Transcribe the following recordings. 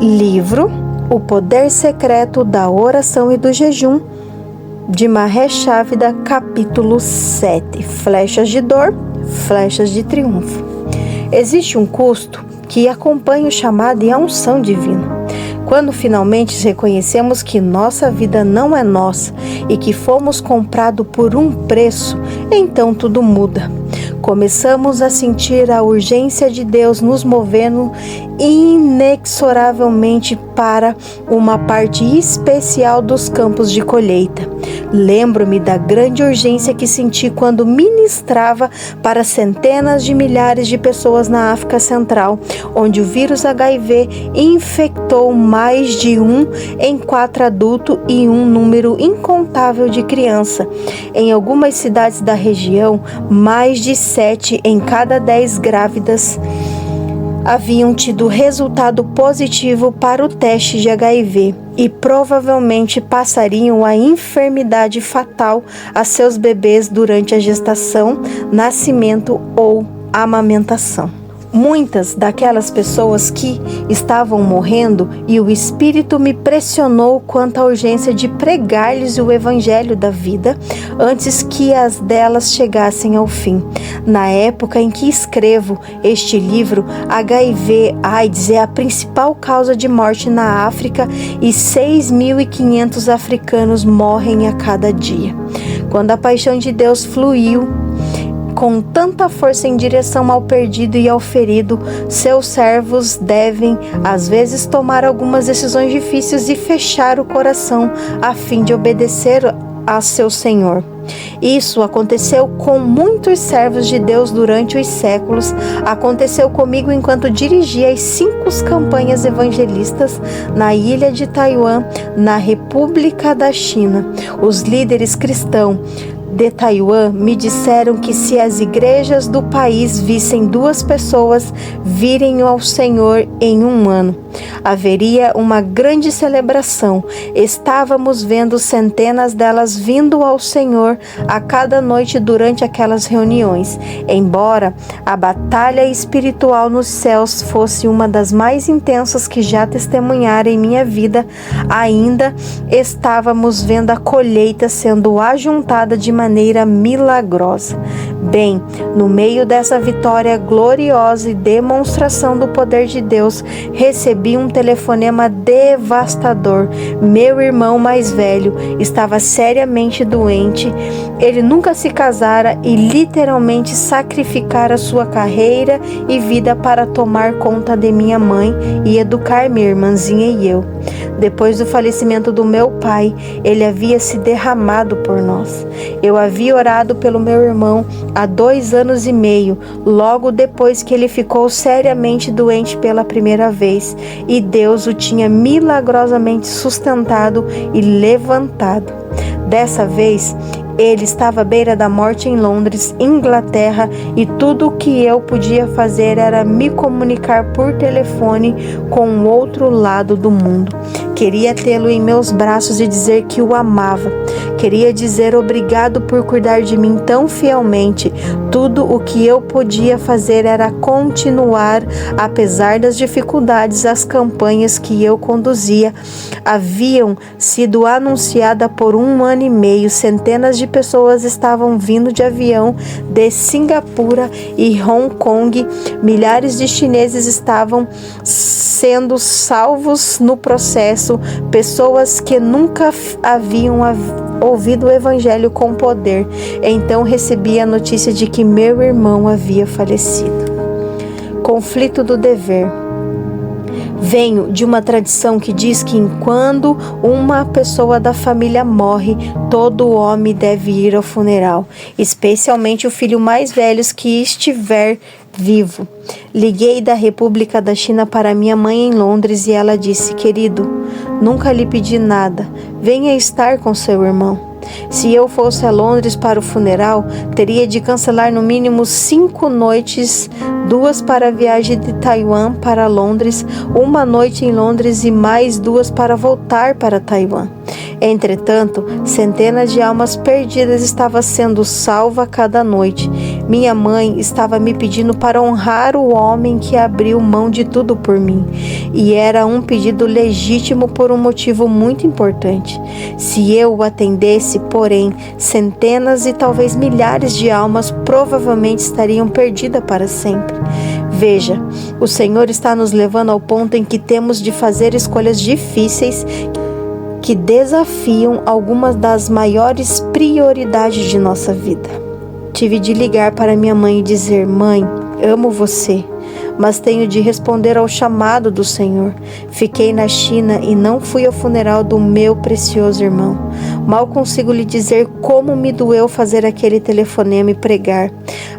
Livro O Poder Secreto da Oração e do Jejum, de Mahesh Chavda, capítulo 7. Flechas de dor, flechas de triunfo. Existe um custo que acompanha o chamado e a unção divina. Quando finalmente reconhecemos que nossa vida não é nossa e que fomos comprados por um preço, então tudo muda. Começamos a sentir a urgência de Deus nos movendo inexoravelmente para uma parte especial dos campos de colheita. Lembro-me da grande urgência que senti quando ministrava para centenas de milhares de pessoas na África Central, onde o vírus HIV infectou mais de 1 em 4 adultos e um número incontável de crianças. Em algumas cidades da região, mais de 7 em cada 10 grávidas haviam tido resultado positivo para o teste de HIV e provavelmente passariam a enfermidade fatal a seus bebês durante a gestação, nascimento ou amamentação. Muitas daquelas pessoas que estavam morrendo e o Espírito me pressionou quanto à urgência de pregar-lhes o Evangelho da vida antes que as delas chegassem ao fim. Na época em que escrevo este livro, HIV/AIDS é a principal causa de morte na África e 6.500 africanos morrem a cada dia. Quando a paixão de Deus fluiu com tanta força em direção ao perdido e ao ferido, seus servos devem, às vezes, tomar algumas decisões difíceis e fechar o coração a fim de obedecer a seu Senhor. Isso aconteceu com muitos servos de Deus durante os séculos. Aconteceu comigo enquanto dirigia as 5 campanhas evangelistas na ilha de Taiwan, na República da China. Os líderes cristãos de Taiwan me disseram que se as igrejas do país vissem 2 pessoas virem ao Senhor em um ano, haveria uma grande celebração. Estávamos vendo centenas delas vindo ao Senhor a cada noite durante aquelas reuniões. Embora a batalha espiritual nos céus fosse uma das mais intensas que já testemunhara em minha vida, ainda estávamos vendo a colheita sendo ajuntada de maneira milagrosa. Bem, no meio dessa vitória gloriosa e demonstração do poder de Deus, recebi um telefonema devastador. Meu irmão mais velho estava seriamente doente. Ele nunca se casara e literalmente sacrificara sua carreira e vida para tomar conta de minha mãe e educar minha irmãzinha e eu. Depois do falecimento do meu pai, ele havia se derramado por nós. Eu havia orado pelo meu irmão há 2 anos e meio, logo depois que ele ficou seriamente doente pela primeira vez, e Deus o tinha milagrosamente sustentado e levantado. Dessa vez, ele estava à beira da morte em Londres, Inglaterra, e tudo o que eu podia fazer era me comunicar por telefone com o outro lado do mundo. Queria tê-lo em meus braços e dizer que o amava. Queria dizer obrigado por cuidar de mim tão fielmente. Tudo o que eu podia fazer era continuar, apesar das dificuldades, as campanhas que eu conduzia. Haviam sido anunciadas por 1 ano e meio. Centenas de pessoas estavam vindo de avião de Singapura e Hong Kong. Milhares de chineses estavam sendo salvos no processo. Pessoas que nunca haviam ouvido o Evangelho com poder. Então recebi a notícia de que meu irmão havia falecido. Conflito do dever. Venho de uma tradição que diz que quando uma pessoa da família morre, todo homem deve ir ao funeral, especialmente o filho mais velho que estiver vivo. Liguei da República da China para minha mãe em Londres e ela disse: querido, nunca lhe pedi nada, venha estar com seu irmão. Se eu fosse a Londres para o funeral, teria de cancelar no mínimo 5 noites, 2 para a viagem de Taiwan para Londres, 1 noite em Londres e mais 2 para voltar para Taiwan. Entretanto, centenas de almas perdidas estavam sendo salvas cada noite. Minha mãe estava me pedindo para honrar o homem que abriu mão de tudo por mim. E era um pedido legítimo por um motivo muito importante. Se eu o atendesse, porém, centenas e talvez milhares de almas provavelmente estariam perdidas para sempre. Veja, o Senhor está nos levando ao ponto em que temos de fazer escolhas difíceis que desafiam algumas das maiores prioridades de nossa vida. Tive de ligar para minha mãe e dizer: mãe, amo você, mas tenho de responder ao chamado do Senhor. Fiquei na China e não fui ao funeral do meu precioso irmão. Mal consigo lhe dizer como me doeu fazer aquele telefonema e pregar.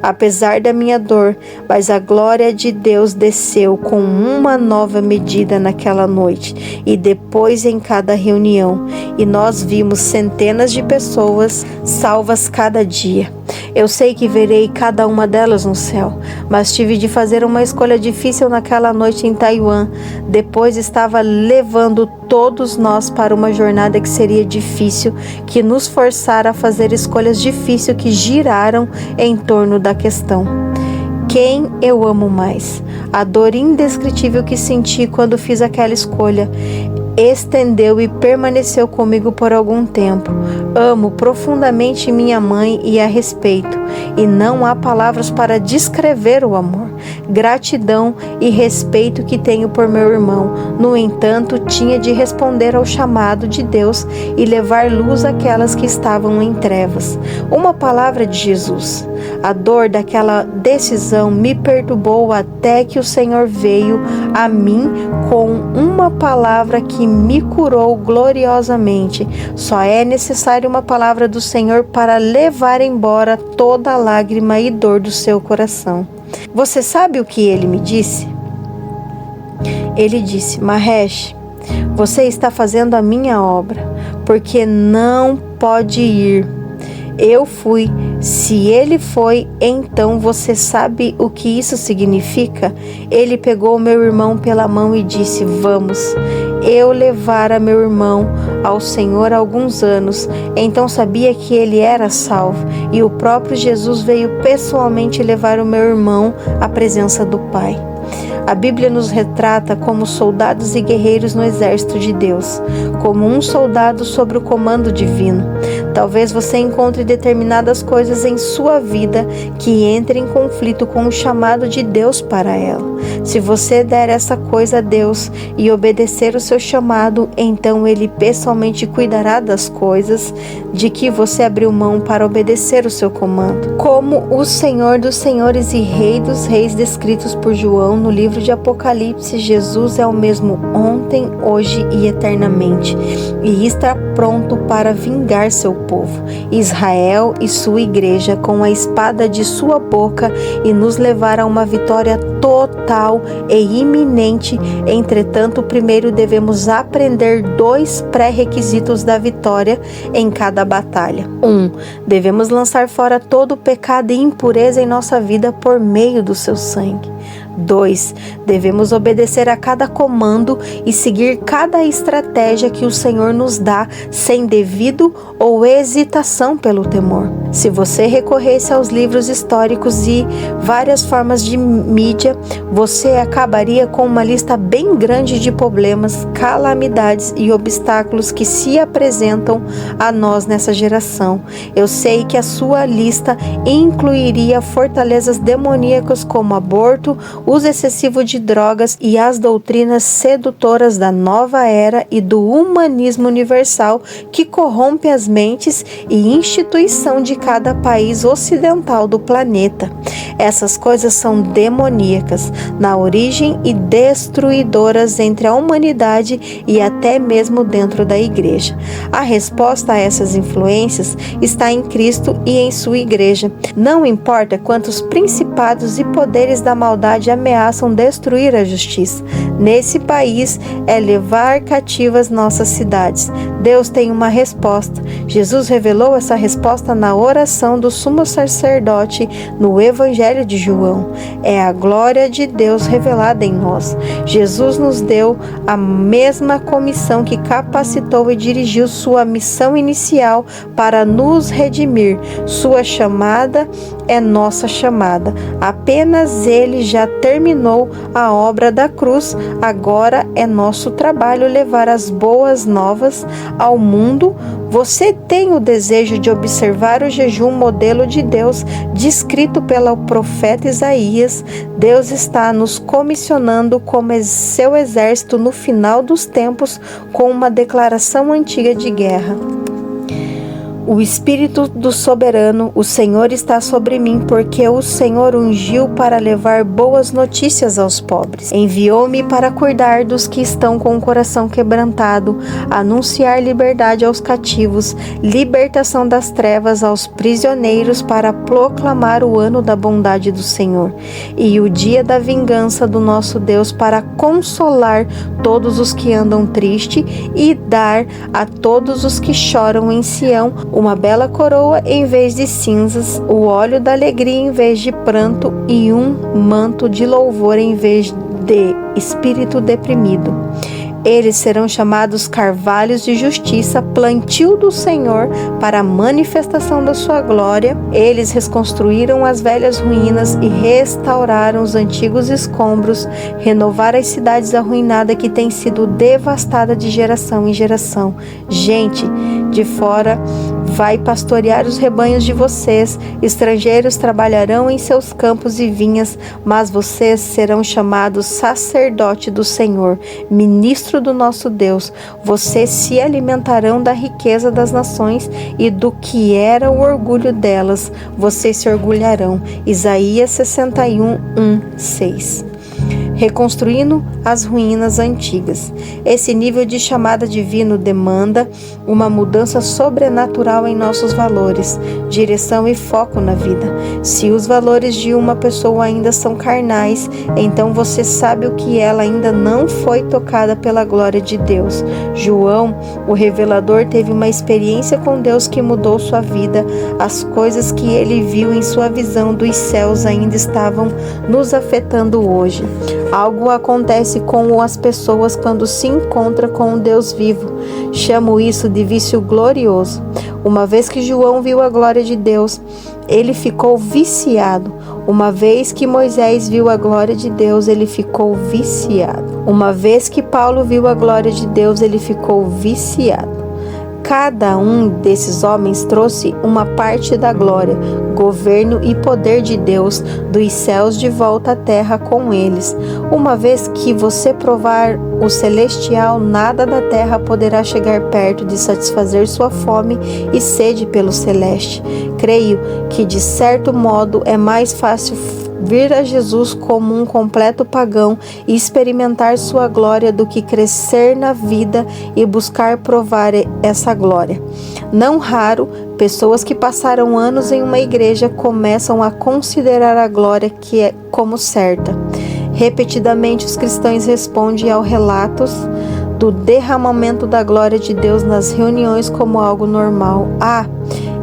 Apesar da minha dor, mas a glória de Deus desceu com uma nova medida naquela noite e depois em cada reunião, e nós vimos centenas de pessoas salvas cada dia. Eu sei que verei cada uma delas no céu, mas tive de fazer uma escolha difícil naquela noite em Taiwan. Depois estava levando todos nós para uma jornada que seria difícil, que nos forçara a fazer escolhas difíceis que giraram em torno da questão: quem eu amo mais? A dor indescritível que senti quando fiz aquela escolha estendeu e permaneceu comigo por algum tempo. Amo profundamente minha mãe e a respeito, e não há palavras para descrever o amor, gratidão e respeito que tenho por meu irmão. No entanto, tinha de responder ao chamado de Deus e levar luz àquelas que estavam em trevas. Uma palavra de Jesus. A dor daquela decisão me perturbou até que o Senhor veio a mim com uma palavra que me curou gloriosamente. Só é necessário uma palavra do Senhor para levar embora toda a lágrima e dor do seu coração. Você sabe o que ele me disse? Ele disse: Mahesh, você está fazendo a minha obra, porque não pode ir. Eu fui. Se ele foi, então você sabe o que isso significa? Ele pegou meu irmão pela mão e disse: vamos. Eu levara meu irmão ao Senhor há alguns anos, então sabia que ele era salvo, e o próprio Jesus veio pessoalmente levar o meu irmão à presença do Pai. A Bíblia nos retrata como soldados e guerreiros no exército de Deus, como um soldado sob o comando divino. Talvez você encontre determinadas coisas em sua vida que entrem em conflito com o chamado de Deus para ela. Se você der essa coisa a Deus e obedecer o seu chamado, então Ele pessoalmente cuidará das coisas de que você abriu mão para obedecer o seu comando. Como o Senhor dos Senhores e Rei dos Reis descritos por João no livro de Apocalipse, Jesus é o mesmo ontem, hoje e eternamente, e está pronto para vingar seu povo, Israel e sua igreja, com a espada de sua boca e nos levar a uma vitória total e iminente. Entretanto, primeiro devemos aprender 2 pré-requisitos da vitória em cada batalha. 1. Devemos lançar fora todo o pecado e impureza em nossa vida por meio do seu sangue. 2. Devemos obedecer a cada comando e seguir cada estratégia que o Senhor nos dá sem devido ou hesitação pelo temor. Se você recorresse aos livros históricos e várias formas de mídia, você acabaria com uma lista bem grande de problemas, calamidades e obstáculos que se apresentam a nós nessa geração. Eu sei que a sua lista incluiria fortalezas demoníacas como aborto, uso excessivo de drogas e as doutrinas sedutoras da nova era e do humanismo universal que corrompe as mentes e instituição de cada país ocidental do planeta. Essas coisas são demoníacas na origem e destruidoras entre a humanidade e até mesmo dentro da igreja. A resposta a essas influências está em Cristo e em sua igreja. Não importa quantos principados e poderes da maldade ameaçam destruir a justiça nesse país, é levar cativas nossas cidades. Deus tem uma resposta. Jesus revelou essa resposta na oração do sumo sacerdote no Evangelho de João. É a glória de Deus revelada em nós. Jesus nos deu a mesma comissão que capacitou e dirigiu sua missão inicial para nos redimir. Sua chamada é nossa chamada. Apenas Ele já terminou a obra da cruz. Agora é nosso trabalho levar as boas novas ao mundo. Você tem o desejo de observar o jejum modelo de Deus descrito pelo profeta Isaías? Deus está nos comissionando como seu exército no final dos tempos com uma declaração antiga de guerra. O Espírito do Soberano, o Senhor está sobre mim, porque o Senhor ungiu para levar boas notícias aos pobres. Enviou-me para cuidar dos que estão com o coração quebrantado, anunciar liberdade aos cativos, libertação das trevas aos prisioneiros, para proclamar o ano da bondade do Senhor e o dia da vingança do nosso Deus, para consolar todos os que andam tristes e dar a todos os que choram em Sião uma bela coroa em vez de cinzas, o óleo da alegria em vez de pranto e um manto de louvor em vez de espírito deprimido. Eles serão chamados carvalhos de justiça, plantio do Senhor para a manifestação da sua glória. Eles reconstruíram as velhas ruínas e restauraram os antigos escombros, renovaram as cidades arruinadas que têm sido devastadas de geração em geração. Gente de fora vai pastorear os rebanhos de vocês, estrangeiros trabalharão em seus campos e vinhas, mas vocês serão chamados sacerdote do Senhor, ministro do nosso Deus. Vocês se alimentarão da riqueza das nações e do que era o orgulho delas. Vocês se orgulharão. Isaías 61, 6. Reconstruindo as ruínas antigas. Esse nível de chamada divino demanda uma mudança sobrenatural em nossos valores, direção e foco na vida. Se os valores de uma pessoa ainda são carnais, então você sabe o que ela ainda não foi tocada pela glória de Deus. João, o revelador, teve uma experiência com Deus que mudou sua vida. As coisas que ele viu em sua visão dos céus ainda estavam nos afetando hoje. Algo acontece com as pessoas quando se encontram com o Deus vivo. Chamo isso de vício glorioso. Uma vez que João viu a glória de Deus, ele ficou viciado. Uma vez que Moisés viu a glória de Deus, ele ficou viciado. Uma vez que Paulo viu a glória de Deus, ele ficou viciado. Cada um desses homens trouxe uma parte da glória, governo e poder de Deus dos céus de volta à terra com eles. Uma vez que você provar o celestial, nada da terra poderá chegar perto de satisfazer sua fome e sede pelo celeste. Creio que, de certo modo, é mais fácil vir a Jesus como um completo pagão e experimentar sua glória do que crescer na vida e buscar provar essa glória. Não raro, pessoas que passaram anos em uma igreja começam a considerar a glória que é como certa. Repetidamente, os cristãos respondem aos relatos do derramamento da glória de Deus nas reuniões como algo normal.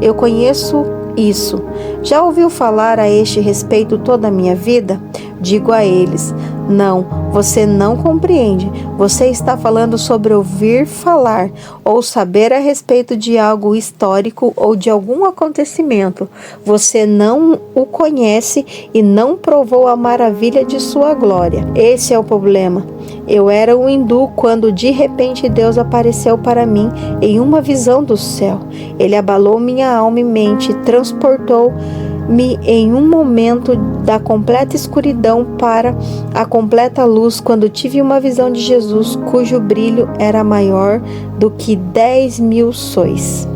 Eu conheço isso. Já ouviu falar a este respeito toda a minha vida? Digo a eles: não, você não compreende. Você está falando sobre ouvir falar ou saber a respeito de algo histórico ou de algum acontecimento. Você não o conhece e não provou a maravilha de sua glória. Esse é o problema. Eu era um hindu quando de repente Deus apareceu para mim em uma visão do céu. Ele abalou minha alma e mente, transportou-me em um momento da completa escuridão para a completa luz, quando tive uma visão de Jesus cujo brilho era maior do que 10.000 sóis.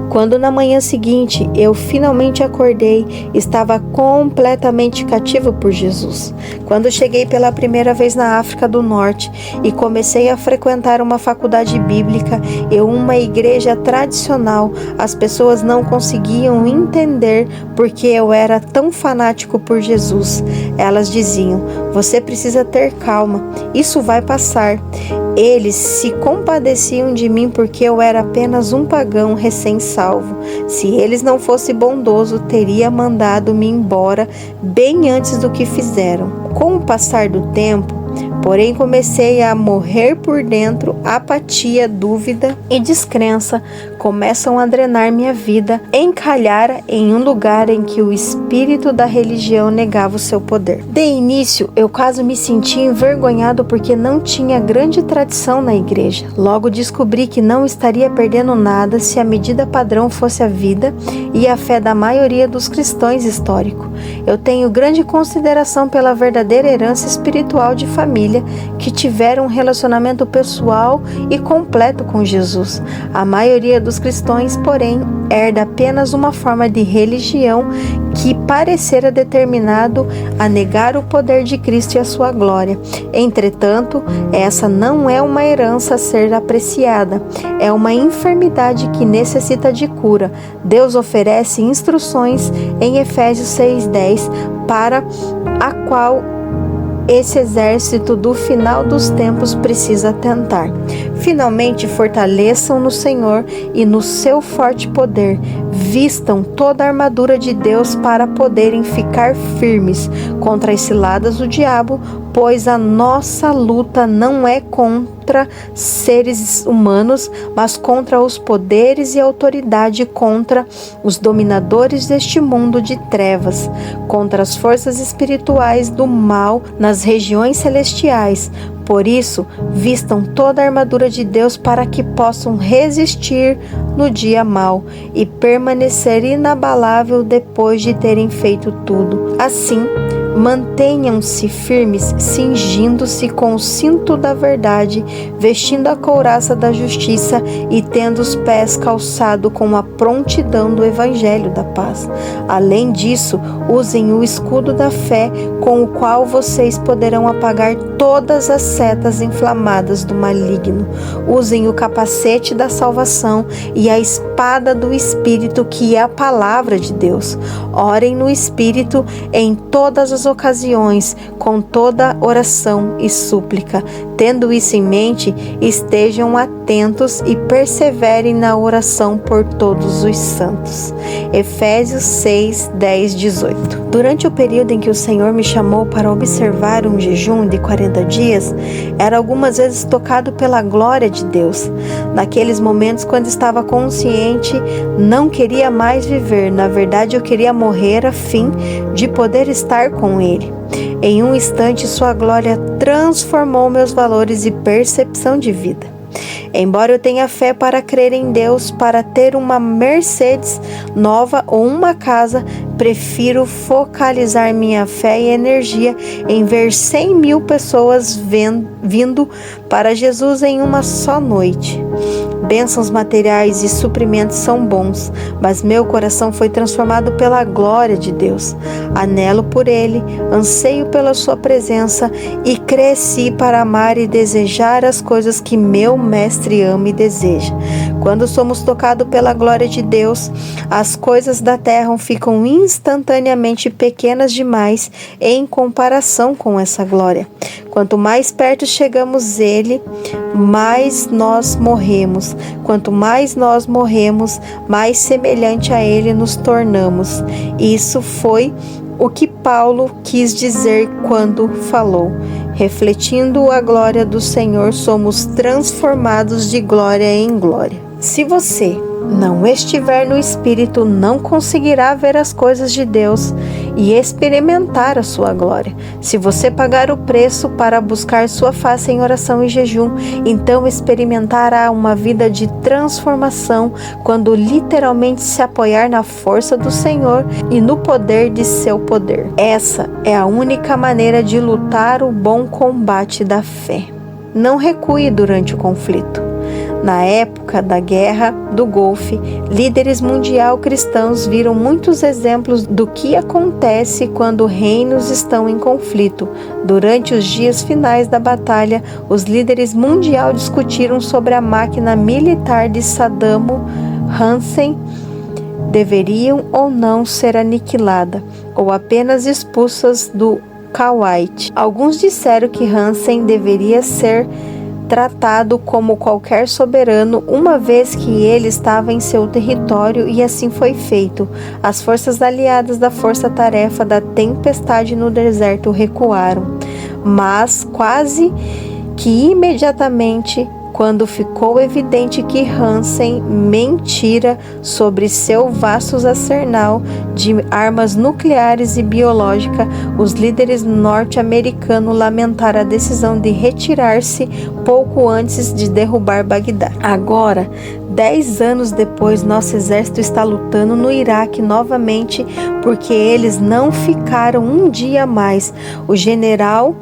Quando na manhã seguinte eu finalmente acordei, estava completamente cativo por Jesus. Quando cheguei pela primeira vez na África do Norte e comecei a frequentar uma faculdade bíblica e uma igreja tradicional, as pessoas não conseguiam entender porque eu era tão fanático por Jesus. Elas diziam: você precisa ter calma, isso vai passar. Eles se compadeciam de mim porque eu era apenas um pagão recém-salvo. Se eles não fossem bondosos, teria mandado-me embora bem antes do que fizeram. Com o passar do tempo, porém, comecei a morrer por dentro. Apatia, dúvida e descrença começam a drenar minha vida, encalhara em um lugar em que o espírito da religião negava o seu poder. De início, eu quase me sentia envergonhado porque não tinha grande tradição na igreja. Logo descobri que não estaria perdendo nada se a medida padrão fosse a vida e a fé da maioria dos cristãos históricos. Eu tenho grande consideração pela verdadeira herança espiritual de família que tiveram um relacionamento pessoal e completo com Jesus. A maioria dos cristãos, porém, herda apenas uma forma de religião que parecera determinado a negar o poder de Cristo e a sua glória. Entretanto, essa não é uma herança a ser apreciada, é uma enfermidade que necessita de cura. Deus oferece instruções em Efésios 6:10 para a qual esse exército do final dos tempos precisa atentar. Finalmente, fortaleçam no Senhor e no seu forte poder. Vistam toda a armadura de Deus para poderem ficar firmes contra as ciladas do diabo, pois a nossa luta não é contra seres humanos, mas contra os poderes e autoridade, contra os dominadores deste mundo de trevas, contra as forças espirituais do mal nas regiões celestiais. Por isso, vistam toda a armadura de Deus para que possam resistir no dia mau e permanecer inabalável depois de terem feito tudo. Assim, mantenham-se firmes, cingindo-se com o cinto da verdade, vestindo a couraça da justiça e tendo os pés calçados com a prontidão do evangelho da paz. Além disso, usem o escudo da fé, com o qual vocês poderão apagar todas as setas inflamadas do maligno. Usem o capacete da salvação e a espada do Espírito, que é a palavra de Deus. Orem no Espírito em todas as ocasiões, com toda oração e súplica. Tendo isso em mente, estejam atentos e perseverem na oração por todos os santos. Efésios 6, 10, 18. Durante o período em que o Senhor me chamou para observar um jejum de 40 dias, era algumas vezes tocado pela glória de Deus. Naqueles momentos, quando estava consciente, não queria mais viver. Na verdade, eu queria morrer a fim de poder estar com Ele. Em um instante, sua glória transformou meus valores e percepção de vida. Embora eu tenha fé para crer em Deus, para ter uma Mercedes nova ou uma casa, prefiro focalizar minha fé e energia em ver 100.000 pessoas vindo para Jesus em uma só noite. Bênçãos materiais e suprimentos são bons, mas meu coração foi transformado pela glória de Deus. Anelo por Ele, anseio pela Sua presença e cresci para amar e desejar as coisas que meu Mestre ama e deseja. Quando somos tocados pela glória de Deus, as coisas da terra ficam instantaneamente pequenas demais em comparação com essa glória. Quanto mais perto chegamos dele, mais nós morremos. Quanto mais nós morremos, mais semelhante a ele nos tornamos. Isso foi o que Paulo quis dizer quando falou: refletindo a glória do Senhor, somos transformados de glória em glória. Se você não estiver no Espírito, não conseguirá ver as coisas de Deus e experimentar a sua glória. Se você pagar o preço para buscar sua face em oração e jejum, então experimentará uma vida de transformação quando literalmente se apoiar na força do Senhor e no poder de seu poder. Essa é a única maneira de lutar o bom combate da fé. Não recue durante o conflito. Na época da Guerra do Golfo, líderes mundial cristãos viram muitos exemplos do que acontece quando reinos estão em conflito. Durante os dias finais da batalha, os líderes mundial discutiram sobre a máquina militar de Saddam Hussein deveriam ou não ser aniquilada, ou apenas expulsas do Kuwait. Alguns disseram que Hussein deveria ser tratado como qualquer soberano, uma vez que ele estava em seu território, e assim foi feito. As forças aliadas da força-tarefa da tempestade no deserto recuaram, mas quase que imediatamente, quando ficou evidente que Hansen mentira sobre seu vasto arsenal de armas nucleares e biológicas, os líderes norte-americanos lamentaram a decisão de retirar-se pouco antes de derrubar Bagdá. Agora, 10 anos depois, nosso exército está lutando no Iraque novamente, porque eles não ficaram um dia a mais. O general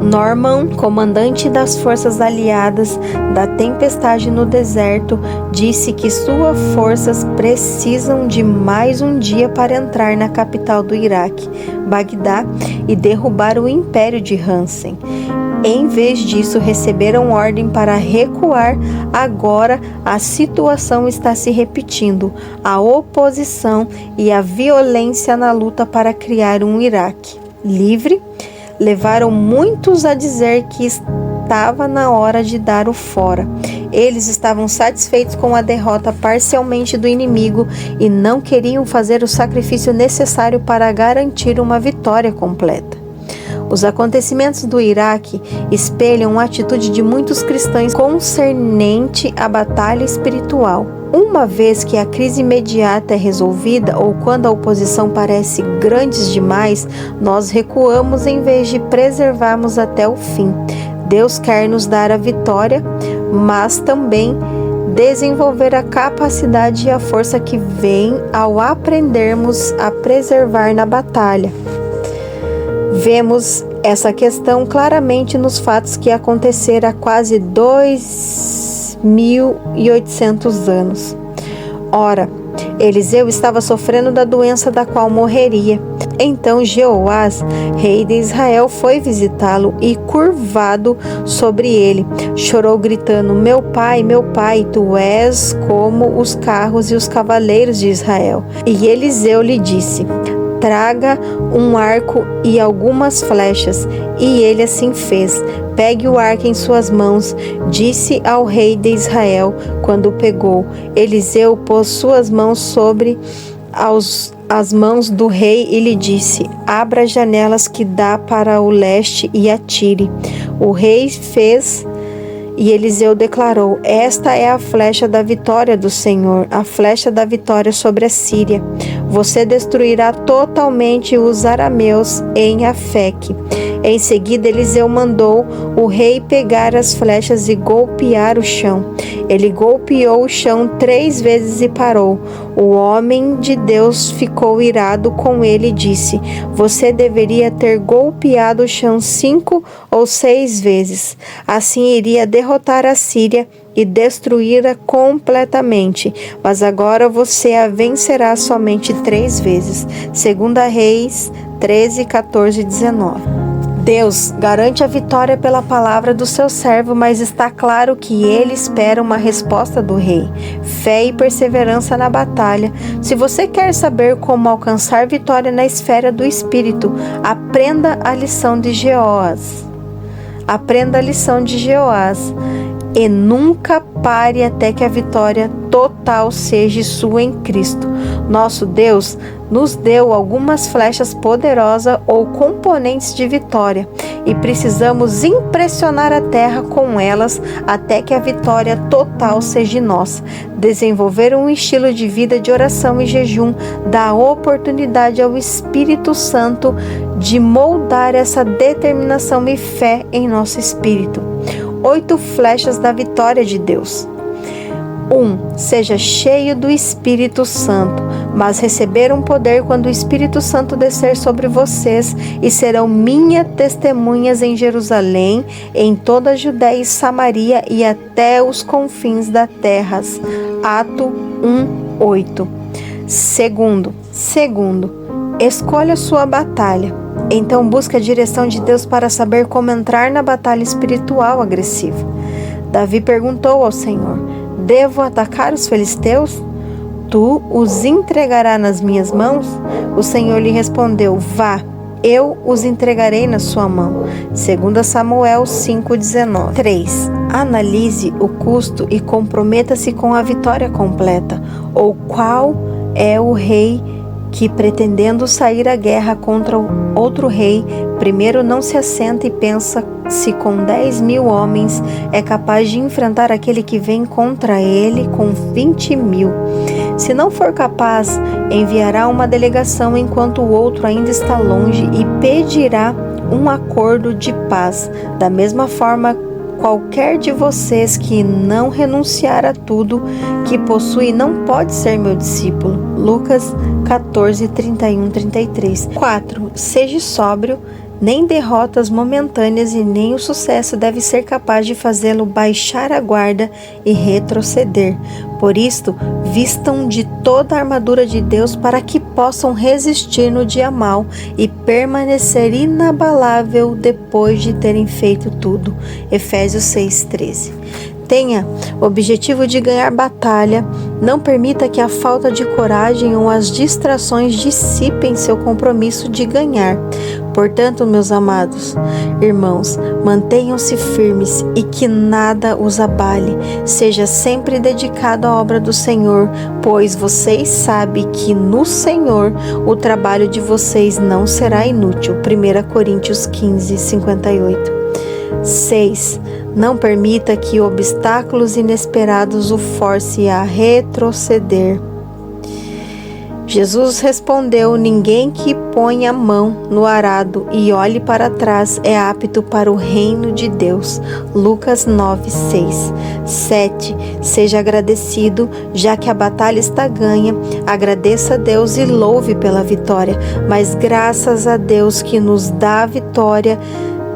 Norman, comandante das forças aliadas da tempestade no deserto, disse que suas forças precisam de mais um dia para entrar na capital do Iraque, Bagdá, e derrubar o império de Hansen. Em vez disso, receberam ordem para recuar. Agora, a situação está se repetindo. A oposição e a violência na luta para criar um Iraque livre levaram muitos a dizer que estava na hora de dar o fora. Eles estavam satisfeitos com a derrota parcialmente do inimigo e não queriam fazer o sacrifício necessário para garantir uma vitória completa. Os acontecimentos do Iraque espelham a atitude de muitos cristãos concernente à batalha espiritual. Uma vez que a crise imediata é resolvida ou quando a oposição parece grande demais, nós recuamos em vez de preservarmos até o fim. Deus quer nos dar a vitória, mas também desenvolver a capacidade e a força que vem ao aprendermos a preservar na batalha. Vemos essa questão claramente nos fatos que aconteceram há quase 2.800 anos. Ora, Eliseu estava sofrendo da doença da qual morreria. Então Jeoás, rei de Israel, foi visitá-lo e, curvado sobre ele, chorou gritando: meu pai, tu és como os carros e os cavaleiros de Israel. E Eliseu lhe disse: traga um arco e algumas flechas. E ele assim fez. Pegue o arco em suas mãos, disse ao rei de Israel. Quando o pegou, Eliseu pôs suas mãos sobre as mãos do rei e lhe disse: abra as janelas que dá para o leste e atire. O rei fez. E Eliseu declarou: esta é a flecha da vitória do Senhor, a flecha da vitória sobre a Síria. Você destruirá totalmente os arameus em Afeque. Em seguida, Eliseu mandou o rei pegar as flechas e golpear o chão. Ele golpeou o chão 3 vezes e parou. O homem de Deus ficou irado com ele e disse: você deveria ter golpeado o chão 5 ou 6 vezes. Assim iria derrotar a Síria e destruí-la completamente. Mas agora você a vencerá somente 3 vezes. 2 Reis 13, 14 e 19. Deus garante a vitória pela palavra do seu servo, mas está claro que ele espera uma resposta do rei. Fé e perseverança na batalha. Se você quer saber como alcançar vitória na esfera do Espírito, aprenda a lição de Jeoás. Aprenda a lição de Jeoás. E nunca pare até que a vitória total seja sua em Cristo. Nosso Deus nos deu algumas flechas poderosas ou componentes de vitória e precisamos impressionar a terra com elas até que a vitória total seja nossa. Desenvolver um estilo de vida de oração e jejum dá oportunidade ao Espírito Santo de moldar essa determinação e fé em nosso espírito. 8 flechas da vitória de Deus. 1. Seja cheio do Espírito Santo, mas receberam poder quando o Espírito Santo descer sobre vocês e serão minhas testemunhas em Jerusalém, em toda a Judéia e Samaria e até os confins da terra. Ato 1:8. Segundo, escolha sua batalha. Então busque a direção de Deus para saber como entrar na batalha espiritual agressiva. Davi perguntou ao Senhor: devo atacar os filisteus? Tu os entregarás nas minhas mãos? O Senhor lhe respondeu: vá, eu os entregarei na sua mão. 2 Samuel 5:19. 3. Analise o custo e comprometa-se com a vitória completa. Ou qual é o rei que, pretendendo sair à guerra contra outro rei, primeiro não se assenta e pensa se com 10.000 homens é capaz de enfrentar aquele que vem contra ele com 20.000. Se não for capaz, enviará uma delegação enquanto o outro ainda está longe e pedirá um acordo de paz. Da mesma forma, qualquer de vocês que não renunciar a tudo que possui não pode ser meu discípulo. Lucas 14, 31, 33. 4. Seja sóbrio. Nem derrotas momentâneas e nem o sucesso deve ser capaz de fazê-lo baixar a guarda e retroceder. Por isto, vistam de toda a armadura de Deus para que possam resistir no dia mau e permanecer inabalável depois de terem feito tudo. Efésios 6:13. Tenha o objetivo de ganhar batalha. Não permita que a falta de coragem ou as distrações dissipem seu compromisso de ganhar. Portanto, meus amados irmãos, mantenham-se firmes e que nada os abale. Seja sempre dedicado à obra do Senhor, pois vocês sabem que no Senhor o trabalho de vocês não será inútil. 1 Coríntios 15, 58. 6. Não permita que obstáculos inesperados o forcem a retroceder. Jesus respondeu: ninguém que põe a mão no arado e olhe para trás é apto para o reino de Deus. Lucas 9:6. 7. Seja agradecido, já que a batalha está ganha. Agradeça a Deus e louve pela vitória, mas graças a Deus que nos dá a vitória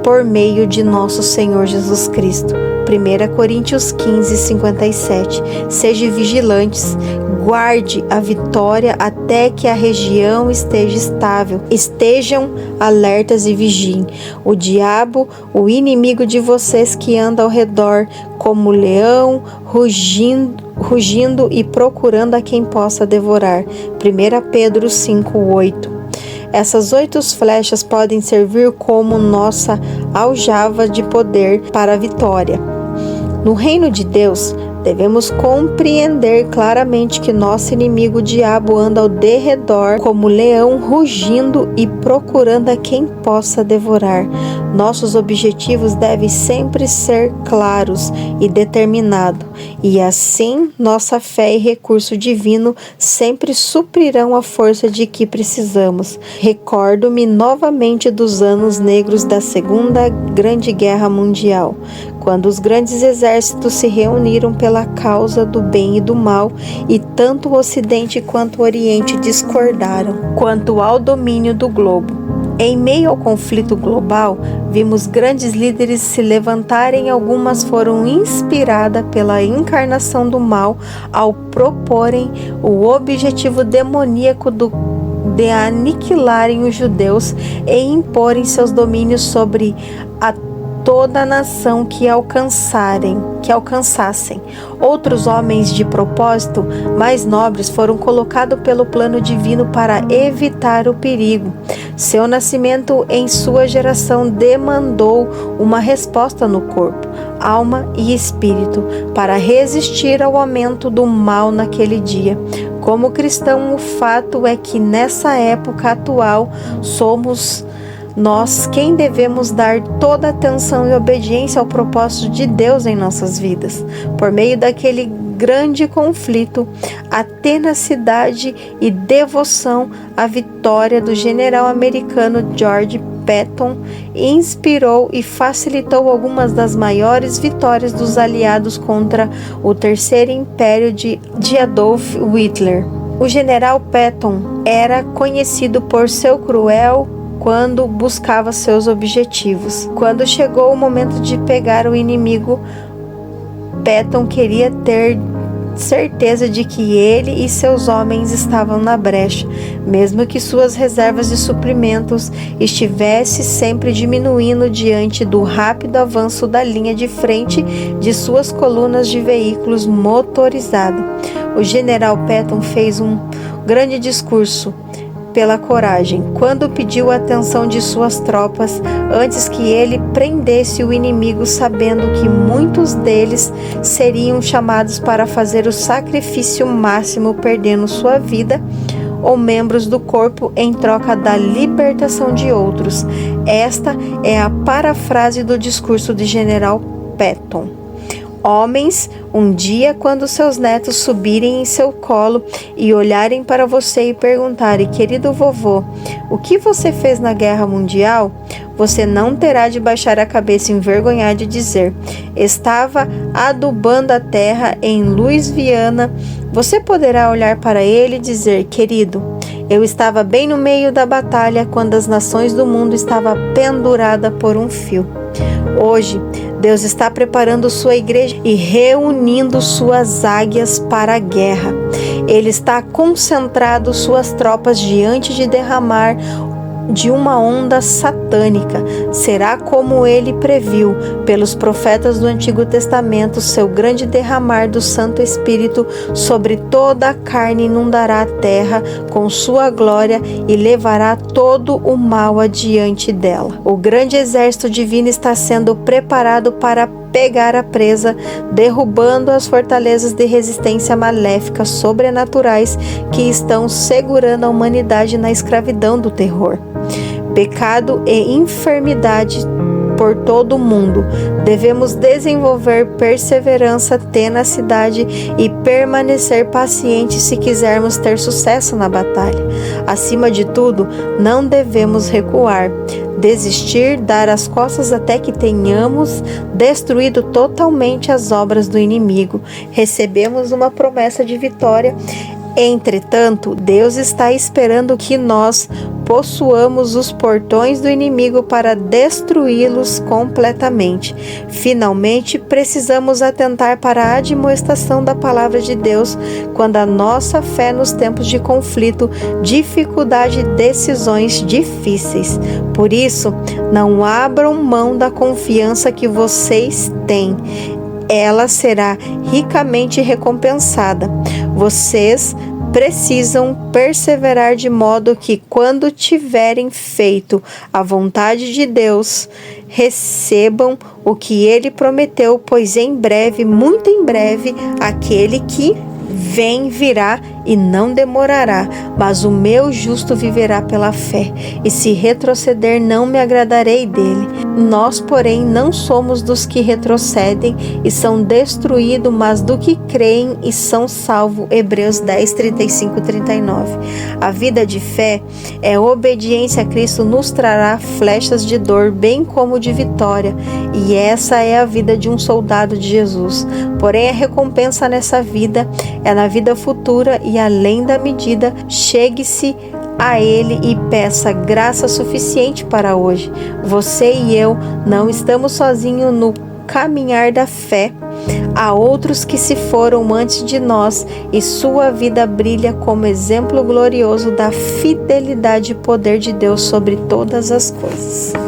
por meio de nosso Senhor Jesus Cristo. 1 Coríntios 15, 57. Sejam vigilantes, guarde a vitória até que a região esteja estável. Estejam alertas e vigiem. O diabo, o inimigo de vocês que anda ao redor, como leão, rugindo e procurando a quem possa devorar. 1 Pedro 5:8. Essas 8 flechas podem servir como nossa aljava de poder para a vitória. No reino de Deus, devemos compreender claramente que nosso inimigo, o diabo, anda ao derredor como leão, rugindo e procurando a quem possa devorar. Nossos objetivos devem sempre ser claros e determinados, e assim nossa fé e recurso divino sempre suprirão a força de que precisamos. Recordo-me novamente dos anos negros da Segunda Grande Guerra Mundial, quando os grandes exércitos se reuniram pela causa do bem e do mal, e tanto o Ocidente quanto o Oriente discordaram quanto ao domínio do globo. Em meio ao conflito global, vimos grandes líderes se levantarem. Algumas foram inspiradas pela encarnação do mal ao proporem o objetivo demoníaco de aniquilarem os judeus e imporem seus domínios sobre toda a nação que alcançassem. Outros homens de propósito mais nobres foram colocados pelo plano divino para evitar o perigo. Seu nascimento em sua geração demandou uma resposta no corpo, alma e espírito para resistir ao aumento do mal naquele dia. Como cristão, o fato é que nessa época atual somos nós quem devemos dar toda atenção e obediência ao propósito de Deus em nossas vidas. Por meio daquele grande conflito, a tenacidade e devoção à vitória do general americano George Patton inspirou e facilitou algumas das maiores vitórias dos aliados contra o Terceiro Império de Adolf Hitler. O general Patton era conhecido por ser cruel quando buscava seus objetivos. Quando chegou o momento de pegar o inimigo, Patton queria ter certeza de que ele e seus homens estavam na brecha, mesmo que suas reservas de suprimentos estivessem sempre diminuindo diante do rápido avanço da linha de frente de suas colunas de veículos motorizados. O general Patton fez um grande discurso pela coragem, quando pediu a atenção de suas tropas antes que ele prendesse o inimigo, sabendo que muitos deles seriam chamados para fazer o sacrifício máximo, perdendo sua vida ou membros do corpo em troca da libertação de outros. Esta é a parafrase do discurso de General Patton. Homens, um dia quando seus netos subirem em seu colo e olharem para você e perguntarem: querido vovô, o que você fez na Guerra Mundial? Você não terá de baixar a cabeça envergonhado e dizer: estava adubando a terra em Louisiana. Você poderá olhar para ele e dizer: querido, eu estava bem no meio da batalha quando as nações do mundo estavam penduradas por um fio. Hoje, Deus está preparando sua igreja e reunindo suas águias para a guerra. Ele está concentrando suas tropas diante de derramar de uma onda satânica. Será como ele previu pelos profetas do Antigo Testamento: seu grande derramar do Santo Espírito sobre toda a carne inundará a terra com sua glória e levará todo o mal adiante dela. O grande exército divino está sendo preparado para pegar a presa, derrubando as fortalezas de resistência maléficas sobrenaturais que estão segurando a humanidade na escravidão do terror, pecado e enfermidade por todo o mundo. Devemos desenvolver perseverança, tenacidade e permanecer pacientes se quisermos ter sucesso na batalha. Acima de tudo, não devemos recuar, desistir, dar as costas até que tenhamos destruído totalmente as obras do inimigo. Recebemos uma promessa de vitória. Entretanto, Deus está esperando que nós possuamos os portões do inimigo para destruí-los completamente. Finalmente, precisamos atentar para a admoestação da palavra de Deus quando a nossa fé nos tempos de conflito, dificuldade e decisões difíceis. Por isso, não abram mão da confiança que vocês têm. Ela será ricamente recompensada. Vocês precisam perseverar de modo que, quando tiverem feito a vontade de Deus, recebam o que Ele prometeu, pois em breve, muito em breve, aquele que vem virá e não demorará, mas o meu justo viverá pela fé, e se retroceder não me agradarei dele. Nós, porém, não somos dos que retrocedem e são destruídos, mas do que creem e são salvos. Hebreus 10, 35 e 39. A vida de fé é obediência a Cristo, nos trará flechas de dor, bem como de vitória, e essa é a vida de um soldado de Jesus. Porém, a recompensa nessa vida é na vida futura, e além da medida, chegue-se a Ele e peça graça suficiente para hoje. Você e eu não estamos sozinhos no caminhar da fé. Há outros que se foram antes de nós, e sua vida brilha como exemplo glorioso da fidelidade e poder de Deus sobre todas as coisas.